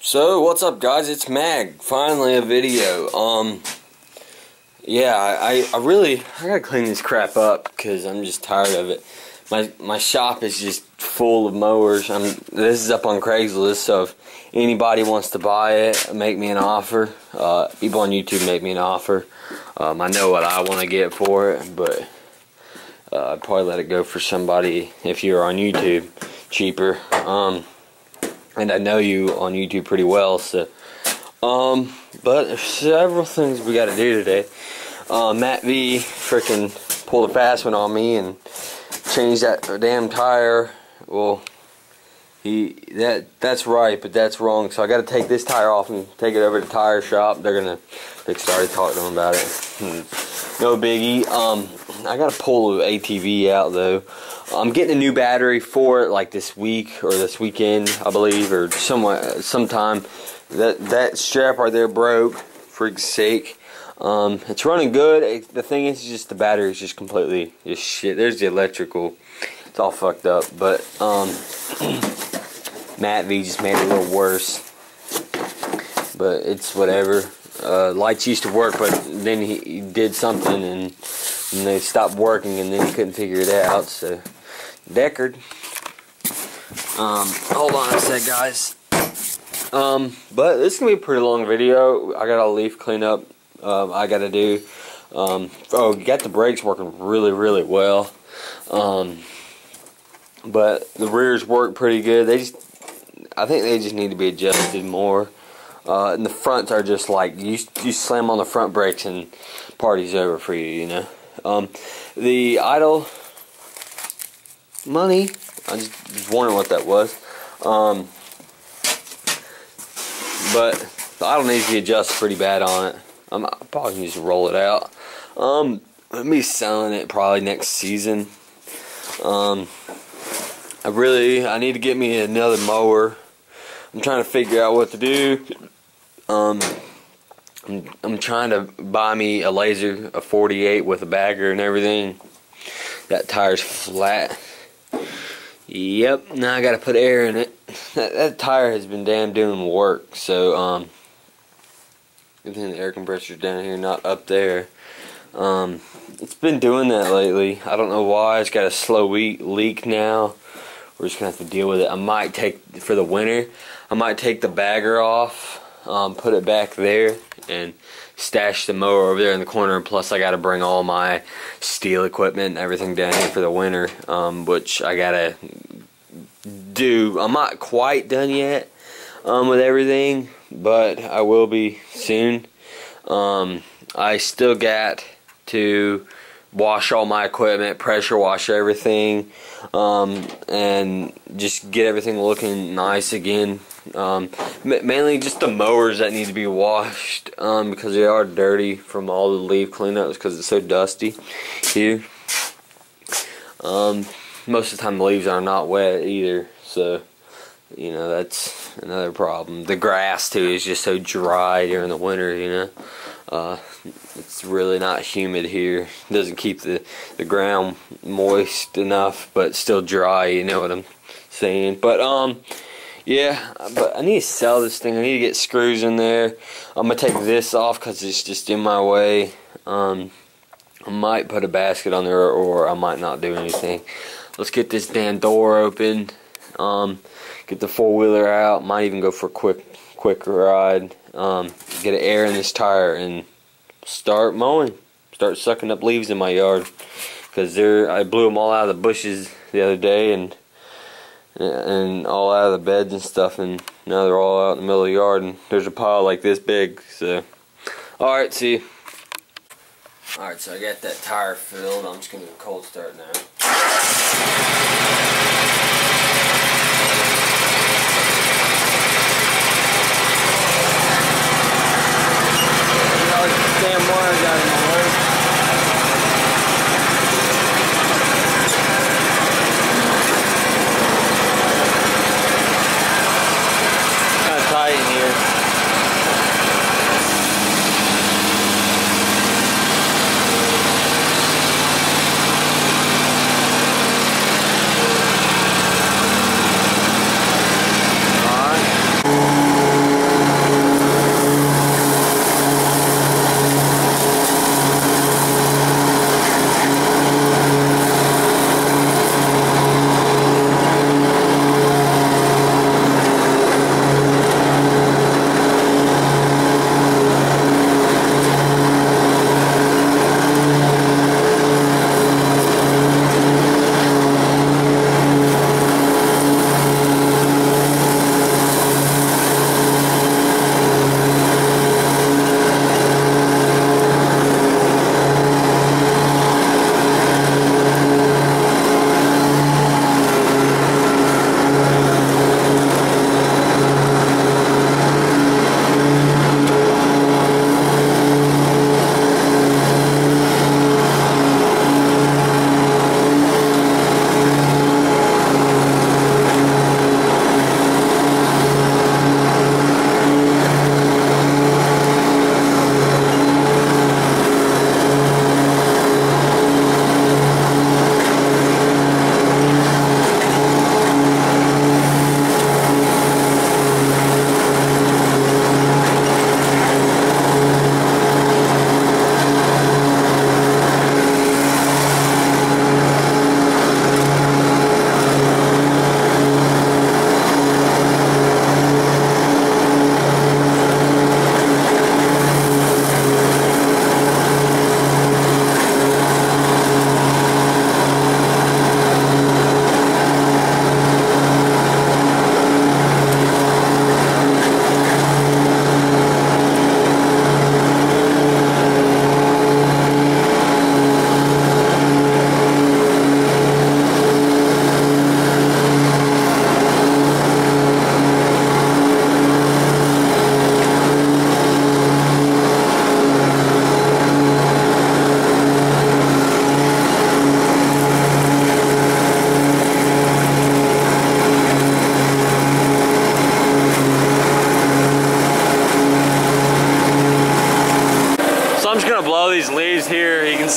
So what's up, guys? It's Mag. Finally a video. Yeah, I gotta clean this crap up because I'm just tired of it. My shop is just full of mowers. This is up on Craigslist, so if anybody wants to buy it, make me an offer. People on YouTube make me an offer. I know what I want to get for it, but I'd probably let it go for somebody, if you're on YouTube, cheaper. And I know you on YouTube pretty well, so but there's several things we got to do today. Matt V freaking pulled a fast one on me and changed that damn tire. Well, that's right, but that's wrong. So I got to take this tire off and take it over to the tire shop. They're gonna started talking to them about it. No biggie. I got to pull the ATV out though. I'm getting a new battery for it, like this week or this weekend, I believe, or sometime. That strap right there broke, for sake. It's running good. The thing is, just the battery is just completely just shit. There's the electrical. It's all fucked up. But Matt V just made it a little worse. But it's whatever. Lights used to work, but then he did something and they stopped working, and then he couldn't figure it out. So Deckard. Hold on a sec, guys. But this is gonna be a pretty long video. I got a leaf cleanup I gotta do. Got the brakes working really well. But the rears work pretty good. I think they just need to be adjusted more. And the fronts are just like you slam on the front brakes and party's over for you, you know. The idle money, I just was wondering what that was. But the idle needs to be adjusted pretty bad on it. I probably can just roll it out. I'm gonna be selling it probably next season. I need to get me another mower. I'm trying to figure out what to do. I'm trying to buy me a laser, a 48 with a bagger and everything. That tire's flat. Yep, now I gotta put air in it. That tire has been damn doing work, so good thing the air compressor's down here, not up there. It's been doing that lately. I don't know why. It's got a slow leak now. We're just gonna have to deal with it. I might take, for the winter, I might take the bagger off, put it back there, and stash the mower over there in the corner. Plus I gotta bring all my steel equipment and everything down here for the winter, which I gotta do. I'm not quite done yet with everything, but I will be soon. I still got to wash all my equipment, pressure wash everything, and just get everything looking nice again. Mainly just the mowers that need to be washed, because they are dirty from all the leaf cleanups because it's so dusty here. Most of the time the leaves are not wet either, so you know that's another problem. The grass too is just so dry during the winter, you know. It's really not humid here. It doesn't keep the ground moist enough, but still dry, you know what I'm saying. But yeah, but I need to sell this thing. I need to get screws in there. I'm gonna take this off because it's just in my way. I might put a basket on there, or I might not do anything. Let's get this damn door open. Get the four-wheeler out. Might even go for a quick ride. Get an air in this tire and start mowing. Start sucking up leaves in my yard, because I blew them all out of the bushes the other day and all out of the beds and stuff, and now they're all out in the middle of the yard, and there's a pile like this big. So alright, see you. Alright, so I got that tire filled. I'm just gonna cold start now. Damn wires out of my way. Kind of tight in here.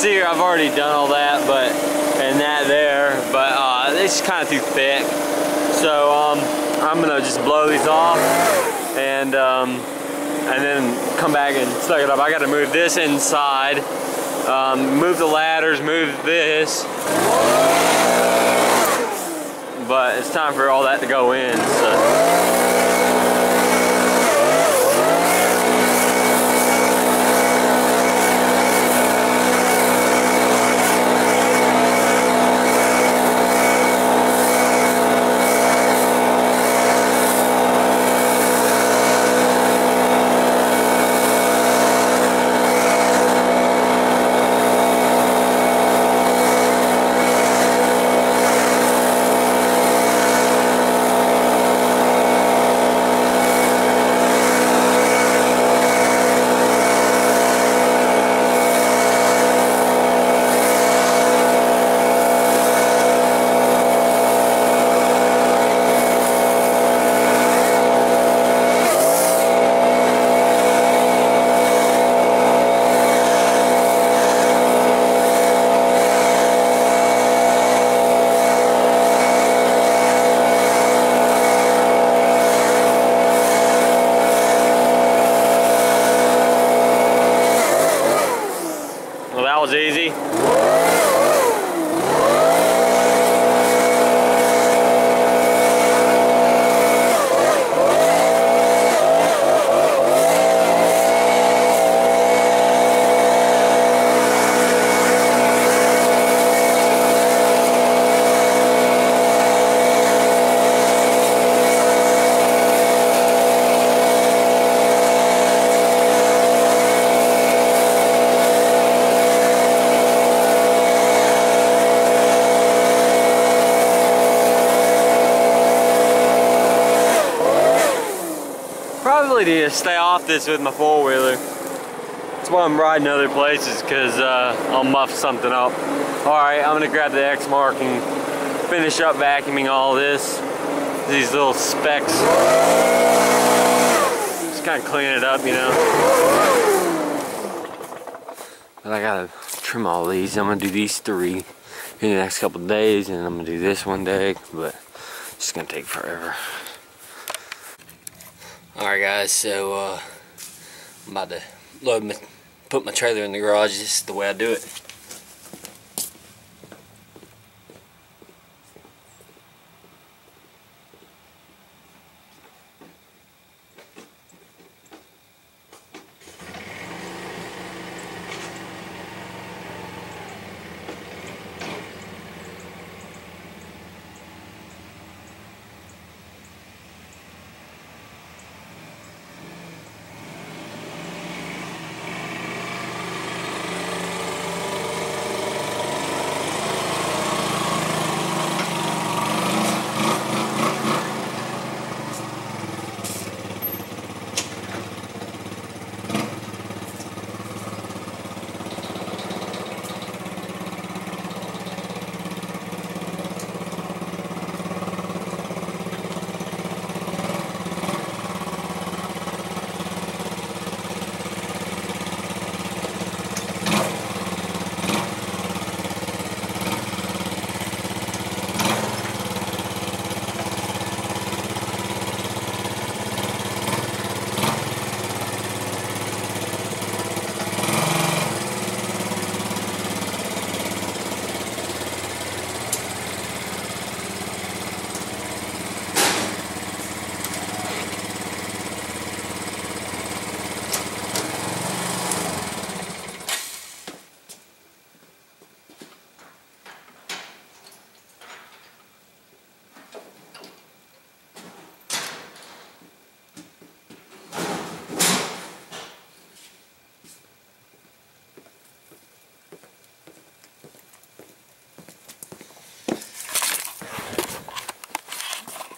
see, I've already done all that, and that there, but it's kind of too thick. So I'm gonna just blow these off and then come back and suck it up. I got to move this inside, move the ladders, move this, but it's time for all that to go in. So. That was easy. Probably need to stay off this with my four-wheeler. That's why I'm riding other places, because I'll muff something up. Alright, I'm going to grab the X mark and finish up vacuuming all this. These little specks. Just kind of clean it up, you know. But I gotta trim all these. I'm going to do these 3 in the next couple of days, and I'm going to do this one day, but it's going to take forever. Alright guys, so I'm about to put my trailer in the garage. This is the way I do it.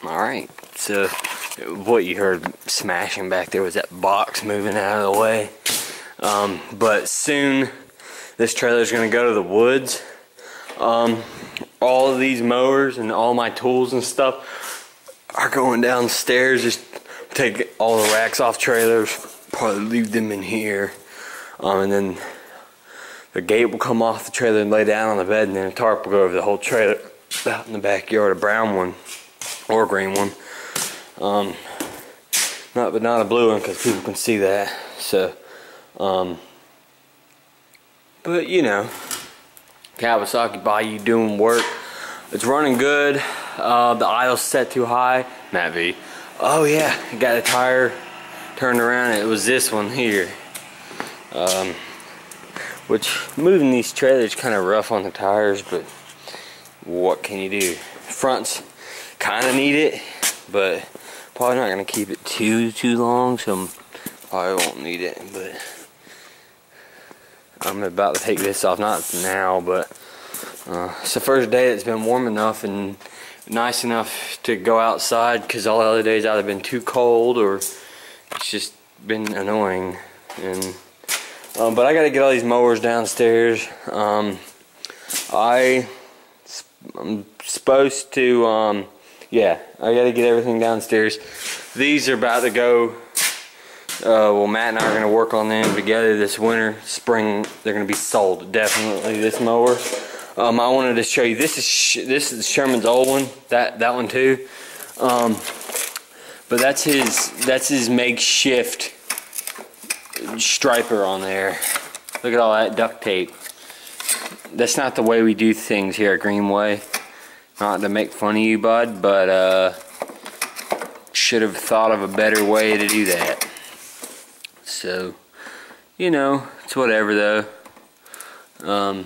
Alright, so what you heard smashing back there was that box moving out of the way. But soon this trailer is going to go to the woods. All of these mowers and all my tools and stuff are going downstairs. Just take all the racks off trailers, probably leave them in here. And then the gate will come off the trailer and lay down on the bed, and then a tarp will go over the whole trailer out in the backyard, a brown one or a green one. Not a blue one because people can see that. So, but you know, Kawasaki Bayou doing work. It's running good. The idle's set too high. Matt V. Oh yeah, got the tire turned around. It was this one here. Which moving these trailers kind of rough on the tires, but what can you do? Fronts kind of need it, but probably not gonna keep it too long, so probably won't need it. But I'm about to take this off, not now, but it's the first day that's been warm enough and nice enough to go outside, because all the other days either been too cold or it's just been annoying. And but I gotta get all these mowers downstairs. I'm supposed to yeah, I gotta get everything downstairs. These are about to go. Well, Matt and I are gonna work on them together this winter. Spring, they're gonna be sold. Definitely this mower. I wanted to show you. This is Sherman's old one. That one too. But that's his makeshift striper on there. Look at all that duct tape. That's not the way we do things here at Greenway. Not to make fun of you, bud, but should have thought of a better way to do that. So, you know, it's whatever though.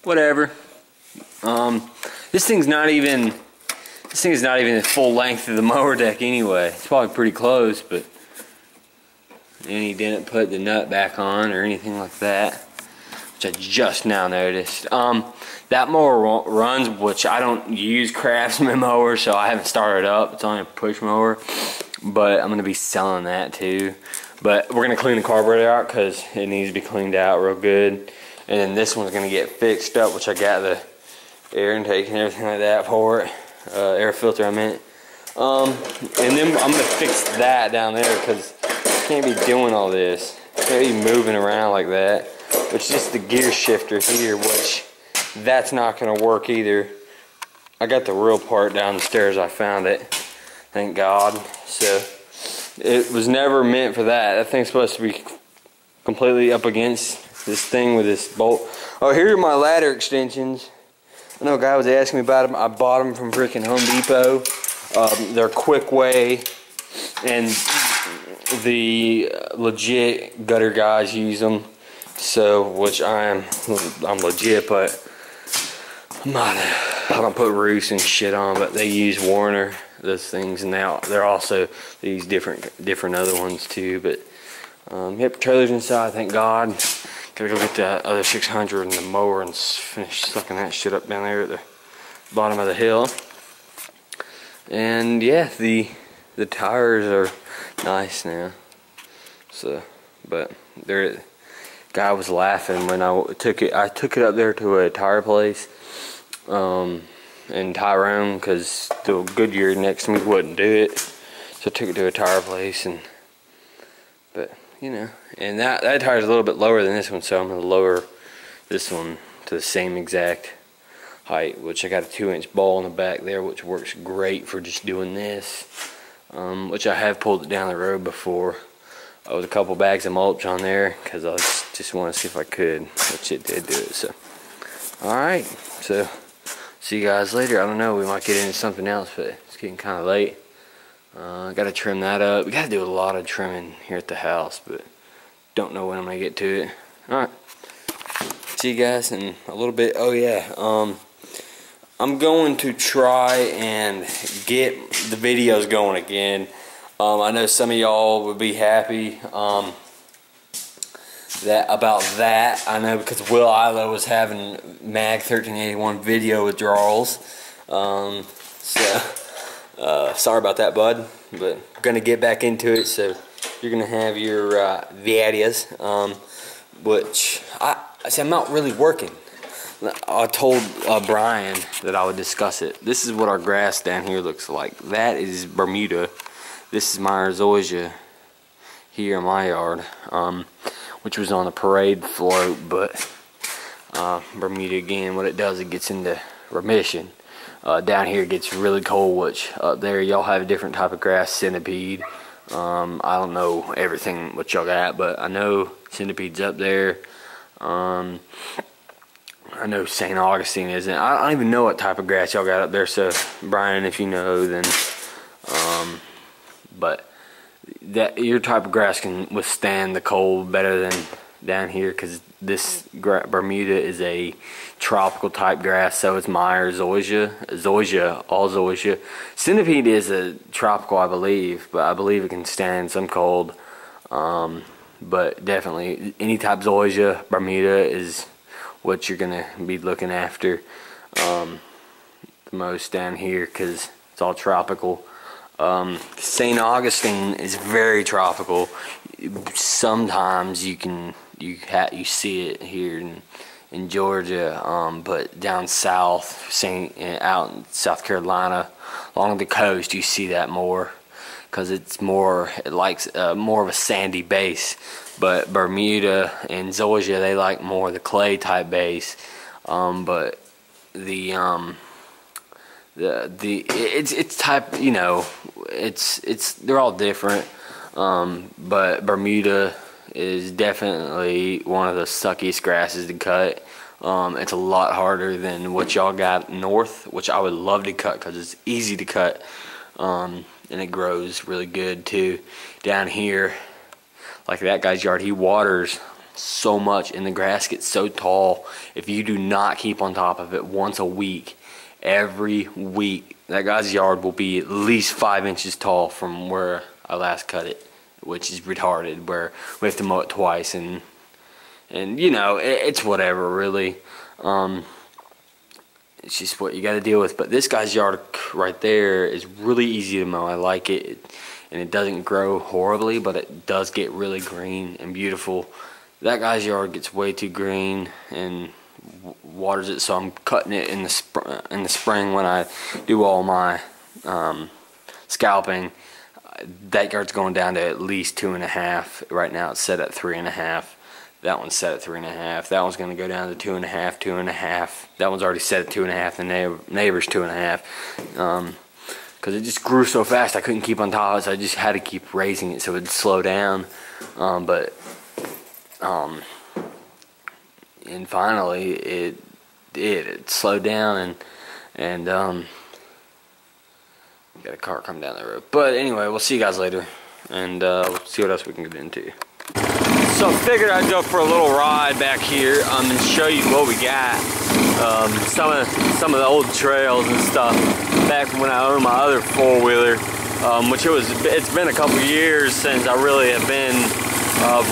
Whatever. This thing's not even the full length of the mower deck anyway. It's probably pretty close, but and he didn't put the nut back on or anything like that, which I just now noticed. That mower runs, which I don't use Craftsman mower, so I haven't started up. It's only a push mower, but I'm gonna be selling that too. But we're gonna clean the carburetor out because it needs to be cleaned out real good. And then this one's gonna get fixed up, which I got the air intake and everything like that for it. Air filter, I meant. And then I'm gonna fix that down there because I can't be doing all this. Can't be moving around like that. It's just the gear shifter here, which that's not gonna work either. I got the real part downstairs. I found it, thank God. So it was never meant for that. That thing's supposed to be completely up against this thing with this bolt. Oh, here are my ladder extensions. I know a guy was asking me about them. I bought them from freaking Home Depot. They're quick way, and the legit gutter guys use them. So, which I'm legit, but I don't put roofs and shit on. But they use Warner, those things, and they're also these different other ones too. But yep, trailer's inside, thank God. Gotta go get the other 600 and the mower and finish sucking that shit up down there at the bottom of the hill. And yeah, the tires are nice now. So, but guy was laughing when I took it up there to a tire place in Tyrone, because the Goodyear next to me wouldn't do it. So I took it to a tire place, but you know, and that tire's a little bit lower than this one, so I'm gonna lower this one to the same exact height, which I got a 2-inch ball in the back there, which works great for just doing this, which I have pulled it down the road before. With a couple bags of mulch on there because I just want to see if I could, which it did do it. So alright, so see you guys later. I don't know, we might get into something else, but it's getting kind of late. I gotta trim that up. We gotta do a lot of trimming here at the house, but don't know when I'm gonna get to it. Alright, see you guys in a little bit. Oh yeah, I'm going to try and get the videos going again. I know some of y'all would be happy about that. I know, because Will Ilo was having Mag 1381 video withdrawals. Sorry about that, bud. But I'm gonna get back into it. So you're gonna have your videos, which I'm not really working. I told Brian that I would discuss it. This is what our grass down here looks like. That is Bermuda. This is Myers-Oisia here in my yard, which was on the parade float, but Bermuda, again, what it does, it gets into remission. Down here it gets really cold, which up there y'all have a different type of grass, centipede. I don't know everything what y'all got, but I know centipede's up there. I know St. Augustine isn't. I don't even know what type of grass y'all got up there, so Brian, if you know, then but that your type of grass can withstand the cold better than down here, because this Bermuda is a tropical type grass. So it's Meyer, zoysia, all zoysia. Centipede is a tropical, I believe, but I believe it can stand some cold. But definitely any type zoysia, Bermuda is what you're gonna be looking after the most down here, because it's all tropical. St. Augustine is very tropical. Sometimes you see it here in Georgia, but down south, out in South Carolina, along the coast, you see that more, because it likes more of a sandy base. But Bermuda and zoysia, they like more the clay type base. But it's type, you know, they're all different. But Bermuda is definitely one of the suckiest grasses to cut. It's a lot harder than what y'all got north, which I would love to cut because it's easy to cut, and it grows really good too. Down here, like that guy's yard, he waters so much and the grass gets so tall. If you do not keep on top of it once a week, every week, that guy's yard will be at least 5 inches tall from where I last cut it, which is retarded, where we have to mow it twice, and you know, it's whatever, really. It's just what you got to deal with. But this guy's yard right there is really easy to mow. I like it, and it doesn't grow horribly, but it does get really green and beautiful. That guy's yard gets way too green and waters it, so I'm cutting it in the spring when I do all my scalping. That yard's going down to at least 2.5. Right now it's set at 3.5. That one's set at 3.5. That one's going to go down to 2.5, 2.5. That one's already set at 2.5. The neighbor's 2.5. Because it just grew so fast, I couldn't keep on top of it, so I just had to keep raising it so it'd slow down. And finally it did. It slowed down, and got a car come down the road. But anyway, we'll see you guys later, and we'll see what else we can get into. So I figured I'd go for a little ride back here and show you what we got. Some of the old trails and stuff back when I owned my other four-wheeler, which it's been a couple years since I really have been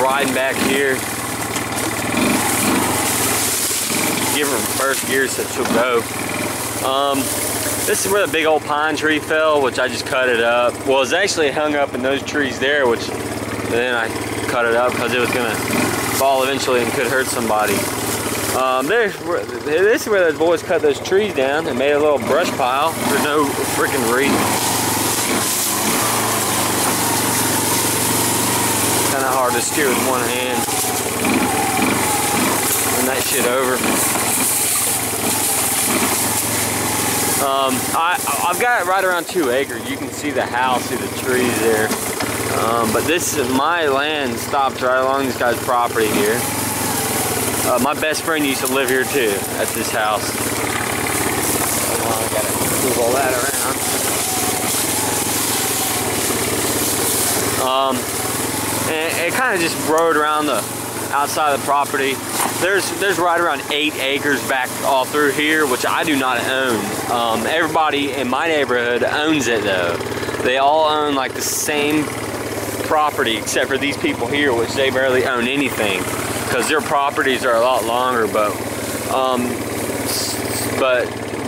riding back here. Give her first gear so she'll go. This is where the big old pine tree fell, which I just cut it up. Well, it's actually hung up in those trees there, which then I cut it up because it was gonna fall eventually and could hurt somebody. This is where those boys cut those trees down and made a little brush pile for no freaking reason. Kind of hard to steer with one hand. Turn that shit over. I've got it right around 2 acres. You can see the house through the trees there. But this is my land, stops right along this guy's property here. My best friend used to live here too, at this house. Well, I gotta move all that around. And it kind of just rode around the outside of the property. There's right around 8 acres back all through here, which I do not own. Everybody in my neighborhood owns it though. They all own like the same property except for these people here, which they barely own anything because their properties are a lot longer. But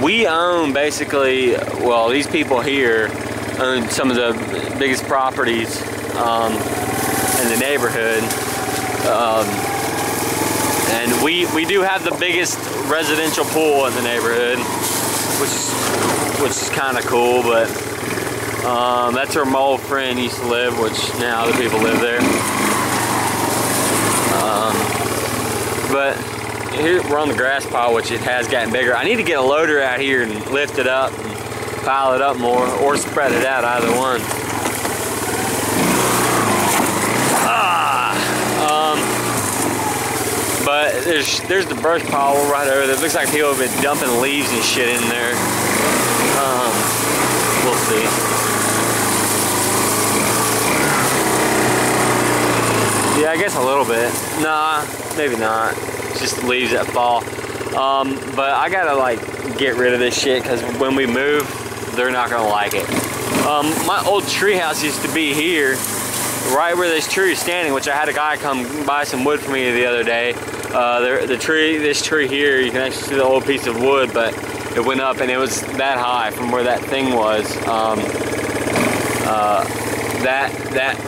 we own basically, well, these people here own some of the biggest properties in the neighborhood. And we do have the biggest residential pool in the neighborhood, which is kind of cool. But That's where my old friend used to live, which now other people live there. But here we're on the grass pile, which it has gotten bigger. I need to get a loader out here and lift it up and pile it up more, or spread it out, either one. But there's the brush pile right over there. It looks like people have been dumping leaves and shit in there. We'll see. Yeah, I guess a little bit. Nah, maybe not. It's just leaves that fall. But I gotta like get rid of this shit because when we move, they're not gonna like it. My old tree house used to be here, right where this tree is standing, which I had a guy come buy some wood for me the other day. This tree here, you can actually see the old piece of wood, but it went up and it was that high from where that thing was.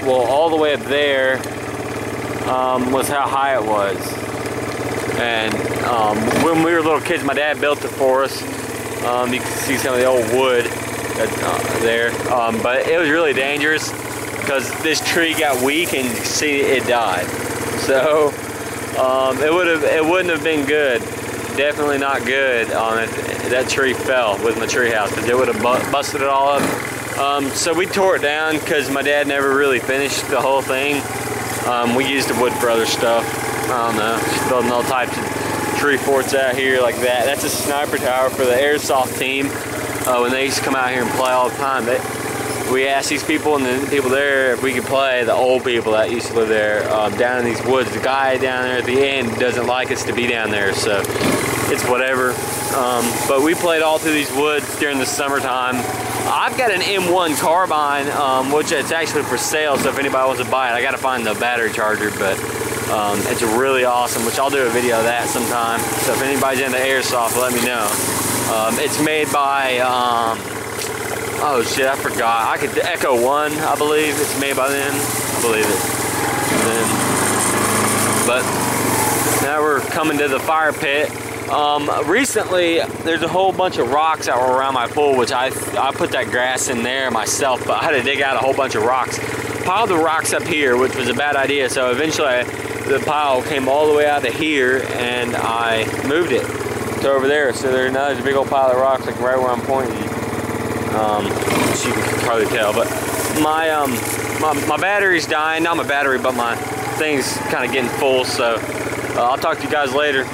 Well, all the way up there was how high it was. And when we were little kids, my dad built it for us. You can see some of the old wood there, but it was really dangerous because this tree got weak and you can see it died. So it wouldn't have been good. Definitely not good on it. That tree fell with my tree house because it would have busted it all up. So we tore it down because my dad never really finished the whole thing. We used the wood for other stuff. I don't know, just building all types of tree forts out here like that. That's a sniper tower for the airsoft team. When they used to come out here and play all the time, we asked these people and the people there if we could play, the old people that used to live there, down in these woods. The guy down there at the end doesn't like us to be down there, so it's whatever. But we played all through these woods during the summertime. I've got an M1 carbine, which it's actually for sale, so if anybody wants to buy it, I gotta find the battery charger, but it's really awesome, which I'll do a video of that sometime. So if anybody's into airsoft, let me know. It's made by, oh shit, I forgot. Echo 1, I believe. It's made by them. I believe it. But now we're coming to the fire pit. Recently, there's a whole bunch of rocks that were around my pool, which I put that grass in there myself, but I had to dig out a whole bunch of rocks. Piled the rocks up here, which was a bad idea, so eventually the pile came all the way out to here, and I moved it to over there. So there's a big old pile of rocks, like right where I'm pointing. Which you can probably tell, but my battery's dying. Not my battery, but my thing's kind of getting full, so I'll talk to you guys later.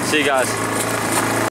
See you guys.